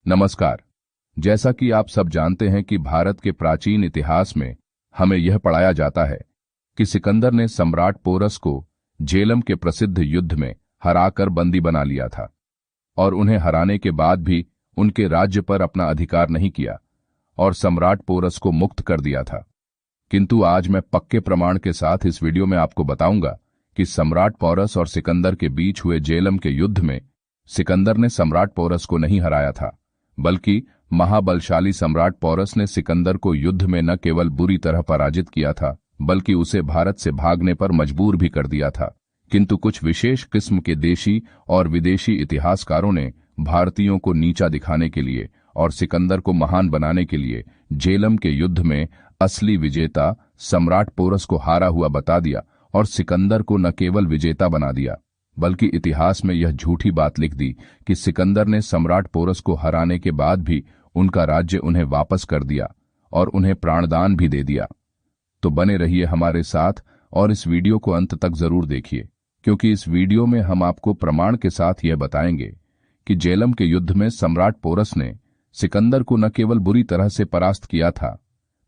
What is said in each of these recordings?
नमस्कार। जैसा कि आप सब जानते हैं कि भारत के प्राचीन इतिहास में हमें यह पढ़ाया जाता है कि सिकंदर ने सम्राट पोरस को झेलम के प्रसिद्ध युद्ध में हराकर बंदी बना लिया था और उन्हें हराने के बाद भी उनके राज्य पर अपना अधिकार नहीं किया और सम्राट पोरस को मुक्त कर दिया था। किंतु आज मैं पक्के प्रमाण के साथ इस वीडियो में आपको बताऊंगा कि सम्राट पोरस और सिकंदर के बीच हुए झेलम के युद्ध में सिकंदर ने सम्राट पोरस को नहीं हराया था, बल्कि महाबलशाली सम्राट पोरस ने सिकंदर को युद्ध में न केवल बुरी तरह पराजित किया था, बल्कि उसे भारत से भागने पर मजबूर भी कर दिया था। किंतु कुछ विशेष किस्म के देशी और विदेशी इतिहासकारों ने भारतीयों को नीचा दिखाने के लिए और सिकंदर को महान बनाने के लिए झेलम के युद्ध में असली विजेता सम्राट पोरस को हारा हुआ बता दिया और सिकंदर को न केवल विजेता बना दिया, बल्कि इतिहास में यह झूठी बात लिख दी कि सिकंदर ने सम्राट पोरस को हराने के बाद भी उनका राज्य उन्हें वापस कर दिया और उन्हें प्राणदान भी दे दिया। तो बने रहिए हमारे साथ और इस वीडियो को अंत तक जरूर देखिए, क्योंकि इस वीडियो में हम आपको प्रमाण के साथ यह बताएंगे कि झेलम के युद्ध में सम्राट पोरस ने सिकंदर को न केवल बुरी तरह से परास्त किया था,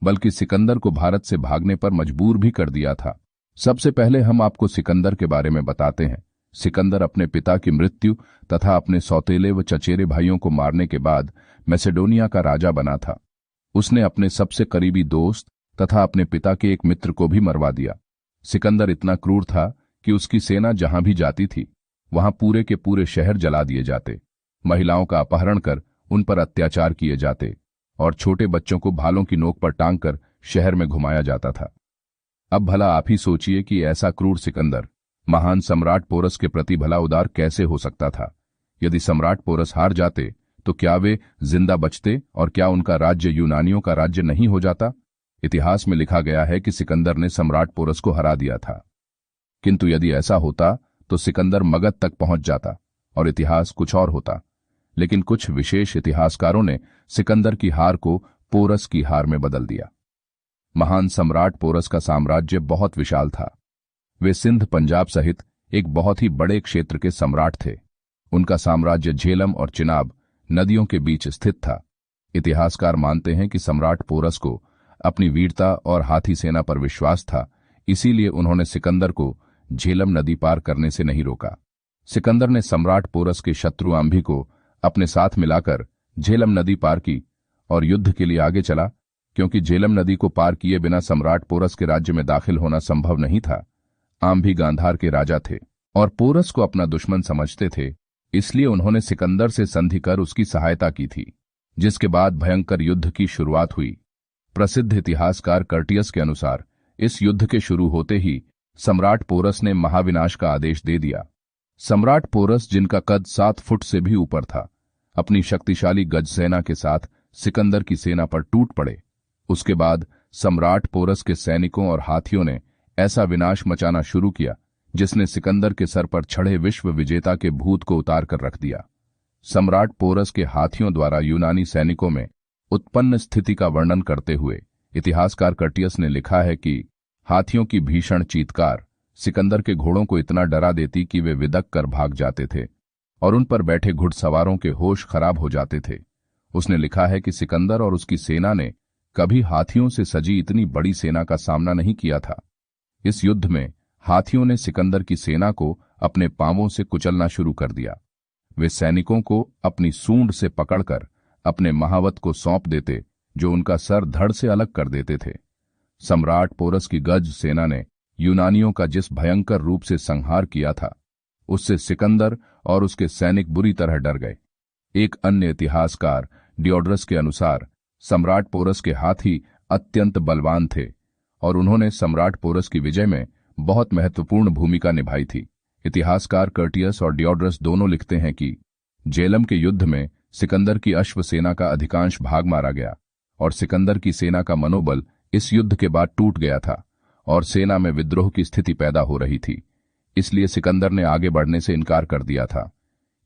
बल्कि सिकंदर को भारत से भागने पर मजबूर भी कर दिया था। सबसे पहले हम आपको सिकंदर के बारे में बताते हैं। सिकंदर अपने पिता की मृत्यु तथा अपने सौतेले व चचेरे भाइयों को मारने के बाद मैसेडोनिया का राजा बना था। उसने अपने सबसे करीबी दोस्त तथा अपने पिता के एक मित्र को भी मरवा दिया। सिकंदर इतना क्रूर था कि उसकी सेना जहां भी जाती थी वहां पूरे के पूरे शहर जला दिए जाते, महिलाओं का अपहरण कर उन पर अत्याचार किए जाते और छोटे बच्चों को भालों की नोक पर टांग कर शहर में घुमाया जाता था। अब भला आप ही सोचिए कि ऐसा क्रूर सिकंदर महान सम्राट पोरस के प्रति भला उदार कैसे हो सकता था। यदि सम्राट पोरस हार जाते तो क्या वे जिंदा बचते और क्या उनका राज्य यूनानियों का राज्य नहीं हो जाता। इतिहास में लिखा गया है कि सिकंदर ने सम्राट पोरस को हरा दिया था, किंतु यदि ऐसा होता तो सिकंदर मगध तक पहुंच जाता और इतिहास कुछ और होता। लेकिन कुछ विशेष इतिहासकारों ने सिकंदर की हार को पोरस की हार में बदल दिया। महान सम्राट पोरस का साम्राज्य बहुत विशाल था। वे सिंध पंजाब सहित एक बहुत ही बड़े क्षेत्र के सम्राट थे। उनका साम्राज्य झेलम और चिनाब नदियों के बीच स्थित था। इतिहासकार मानते हैं कि सम्राट पोरस को अपनी वीरता और हाथी सेना पर विश्वास था, इसीलिए उन्होंने सिकंदर को झेलम नदी पार करने से नहीं रोका। सिकंदर ने सम्राट पोरस के शत्रु आंभी को अपने साथ मिलाकर झेलम नदी पार की और युद्ध के लिए आगे चला, क्योंकि झेलम नदी को पार किए बिना सम्राट पोरस के राज्य में दाखिल होना संभव नहीं था। आंभी गांधार के राजा थे और पोरस को अपना दुश्मन समझते थे, इसलिए उन्होंने सिकंदर से संधि कर उसकी सहायता की थी, जिसके बाद भयंकर युद्ध की शुरुआत हुई। प्रसिद्ध इतिहासकार कर्टियस के अनुसार इस युद्ध के शुरू होते ही सम्राट पोरस ने महाविनाश का आदेश दे दिया। सम्राट पोरस, जिनका कद 7 फुट से भी ऊपर था, अपनी शक्तिशाली गज सेना के साथ सिकंदर की सेना पर टूट पड़े। उसके बाद सम्राट पोरस के सैनिकों और हाथियों ने ऐसा विनाश मचाना शुरू किया जिसने सिकंदर के सर पर चढ़े विश्व विजेता के भूत को उतार कर रख दिया। सम्राट पोरस के हाथियों द्वारा यूनानी सैनिकों में उत्पन्न स्थिति का वर्णन करते हुए इतिहासकार कर्टियस ने लिखा है कि हाथियों की भीषण चीत्कार सिकंदर के घोड़ों को इतना डरा देती कि वे विदक कर भाग जाते थे और उन पर बैठे घुड़सवारों के होश खराब हो जाते थे। उसने लिखा है कि सिकंदर और उसकी सेना ने कभी हाथियों से सजी इतनी बड़ी सेना का सामना नहीं किया था। इस युद्ध में हाथियों ने सिकंदर की सेना को अपने पांवों से कुचलना शुरू कर दिया। वे सैनिकों को अपनी सूंड से पकड़कर अपने महावत को सौंप देते, जो उनका सर धड़ से अलग कर देते थे। सम्राट पोरस की गज सेना ने यूनानियों का जिस भयंकर रूप से संहार किया था, उससे सिकंदर और उसके सैनिक बुरी तरह डर गए। एक अन्य इतिहासकार डियोड्रस के अनुसार सम्राट पोरस के हाथी अत्यंत बलवान थे और उन्होंने सम्राट पोरस की विजय में बहुत महत्वपूर्ण भूमिका निभाई थी। इतिहासकार कर्टियस और डियोड्रस दोनों लिखते हैं कि झेलम के युद्ध में सिकंदर की अश्व सेना का अधिकांश भाग मारा गया और सिकंदर की सेना का मनोबल इस युद्ध के बाद टूट गया था और सेना में विद्रोह की स्थिति पैदा हो रही थी। इसलिए सिकंदर ने आगे बढ़ने से इनकार कर दिया था,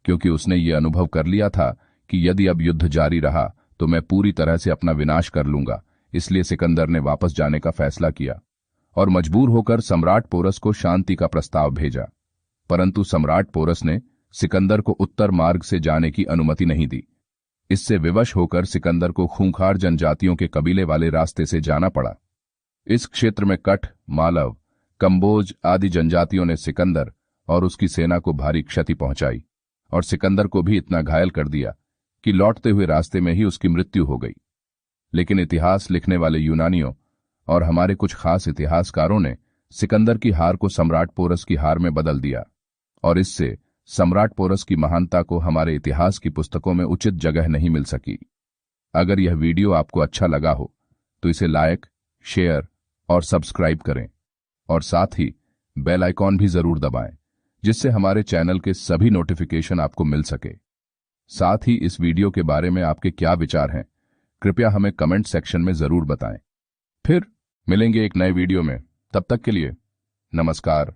क्योंकि उसने ये अनुभव कर लिया था कि यदि अब युद्ध जारी रहा तो मैं पूरी तरह से अपना विनाश कर लूंगा। इसलिए सिकंदर ने वापस जाने का फैसला किया और मजबूर होकर सम्राट पोरस को शांति का प्रस्ताव भेजा। परंतु सम्राट पोरस ने सिकंदर को उत्तर मार्ग से जाने की अनुमति नहीं दी। इससे विवश होकर सिकंदर को खूंखार जनजातियों के कबीले वाले रास्ते से जाना पड़ा। इस क्षेत्र में कठ, मालव, कंबोज आदि जनजातियों ने सिकंदर और उसकी सेना को भारी क्षति पहुंचाई और सिकंदर को भी इतना घायल कर दिया कि लौटते हुए रास्ते में ही उसकी मृत्यु हो गई। लेकिन इतिहास लिखने वाले यूनानियों और हमारे कुछ खास इतिहासकारों ने सिकंदर की हार को सम्राट पोरस की हार में बदल दिया और इससे सम्राट पोरस की महानता को हमारे इतिहास की पुस्तकों में उचित जगह नहीं मिल सकी। अगर यह वीडियो आपको अच्छा लगा हो तो इसे लाइक, शेयर और सब्सक्राइब करें और साथ ही बेल आइकॉन भी जरूर दबाएं, जिससे हमारे चैनल के सभी नोटिफिकेशन आपको मिल सके। साथ ही इस वीडियो के बारे में आपके क्या विचार हैं, कृपया हमें कमेंट सेक्शन में जरूर बताएं। फिर मिलेंगे एक नए वीडियो में, तब तक के लिए नमस्कार।